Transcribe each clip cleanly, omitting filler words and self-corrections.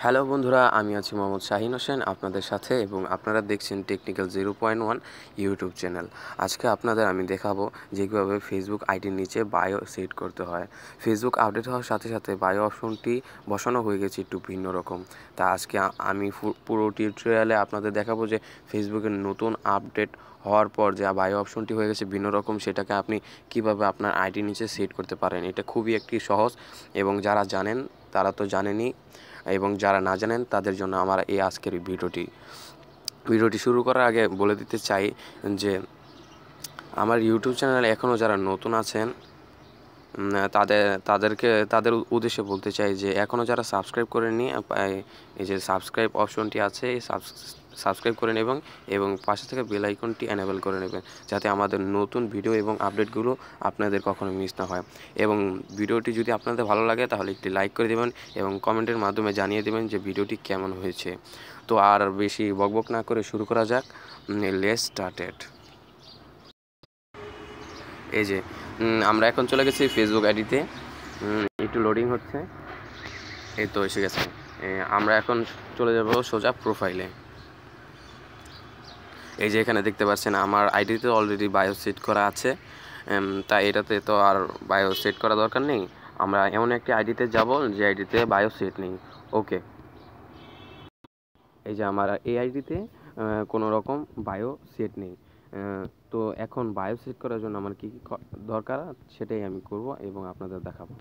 Hello বন্ধুরা, আমি আছি মোহাম্মদ শাহিন হোসেন আপনাদের সাথে এবং আপনারা দেখছেন টেকনিক্যাল 0.1 ইউটিউব চ্যানেল। আজকে আপনাদের আমি দেখাবো যে কীভাবে ফেসবুক আইডির নিচে বায়ো সেট করতে হয়। ফেসবুক আপডেট হওয়ার সাথে সাথে বায়ো অপশনটি বসানো হয়ে গেছে একটু ভিন্ন রকম। তা আজকে আমি পুরো টিউটোরিয়ালে আপনাদের দেখাবো যে ফেসবুকের নতুন আপডেট হওয়ার পর যে বায়ো অপশনটি হয়ে গেছে ভিন্ন রকম, সেটাকে আপনি কিভাবে আপনার আইডির নিচে সেট করতে পারেন। এটা খুবই একটি সহজ এবং যারা জানেন তারা তো জানেনই, এবং যারা না জানেন তাদের জন্য আমার এই আজকের ভিডিওটি শুরু করার আগে বলে দিতে চাই যে আমার ইউটিউব চ্যানেলে এখনও যারা নতুন আছেন তাদের উদ্দেশ্যে বলতে চাই যে এখনও যারা সাবস্ক্রাইব করেননি, এই যে সাবস্ক্রাইব অপশনটি আছে, সাবস্ক্রাইব করে নেবেন এবং পাশে থেকে বেল আইকনটি এনেবল করে নেবেন, যাতে আমাদের নতুন ভিডিও এবং আপডেটগুলো আপনাদের কখনো মিস না হয়। এবং ভিডিওটি যদি আপনাদের ভালো লাগে তাহলে একটি লাইক করে দেবেন এবং কমেন্টের মাধ্যমে জানিয়ে দেবেন যে ভিডিওটি কেমন হয়েছে। তো আর বেশি বকবক না করে শুরু করা যাক। Let's started. এই যে আমরা এখন চলে গেছি ফেসবুক আইডিতে। একটু লোডিং হচ্ছে, এই তো এসে গেছে। আমরা এখন চলে যাব সোজা প্রোফাইলে। এই যে এখানে দেখতে পাচ্ছেন আমার আইডিতে অলরেডি বায়ো সেট করা আছে, তাই এটাতে তো আর বায়ো সেট করা দরকার নেই। আমরা এমন একটি আইডিতে যাব যে আইডিতে বায়ো সেট নেই। ওকে, এই যে আমার এই আইডিতে কোনো রকম বায়ো সেট নেই। তো এখন বায়ো সেট করার জন্য আমার কী দরকার সেটাই আমি করব এবং আপনাদের দেখাবো।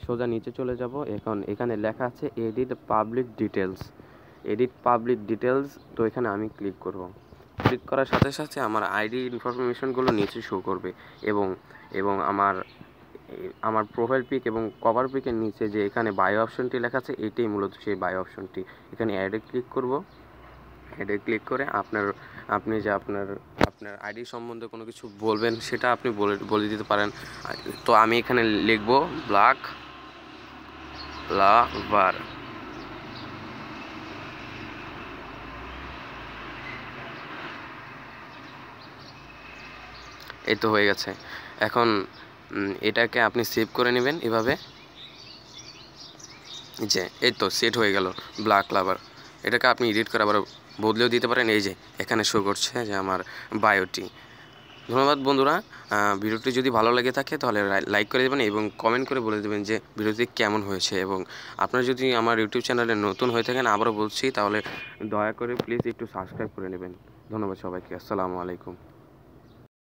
সোজা নিচে চলে যাব। এখন এখানে লেখা আছে এডিট পাবলিক ডিটেলস। তো এখানে আমি ক্লিক করব। ক্লিক করার সাথে সাথে আমার আইডি ইনফরমেশনগুলো নিচে শো করবে এবং আমার প্রোফাইল পিক এবং কভার পিকের নিচে যে এখানে বায়ো অপশনটি লেখা আছে, এটাই মূলত সেই বায়ো অপশনটি। এখানে অ্যাডে ক্লিক করব। অ্যাডে ক্লিক করে আপনি যে আপনার আইডি সম্বন্ধে কোনো কিছু বলবেন সেটা আপনি বলে দিতে পারেন। তো আমি এখানে লিখব ব্ল্যাক লাভার। এই তো হয়ে গেছে। এখন এটাকে আপনি সেভ করে নেবেন এভাবে। যে এই তো সেট হয়ে গেল ব্ল্যাক লাভার। এটাকে আপনি এডিট করে আবার বদলেও দিতে পারেন। এই যে এখানে শো করছে যে আমার বায়োটি। ধন্যবাদ বন্ধুরা। ভিডিওটি যদি ভালো লেগে থাকে তাহলে লাইক করে দেবেন এবং কমেন্ট করে বলে দেবেন যে ভিডিওটি কেমন হয়েছে। এবং আপনারা যদি আমার ইউটিউব চ্যানেলে নতুন হয়ে থাকেন, আবারও বলছি, তাহলে দয়া করে প্লিজ একটু সাবস্ক্রাইব করে নেবেন। ধন্যবাদ সবাইকে। আসসালামু আলাইকুম।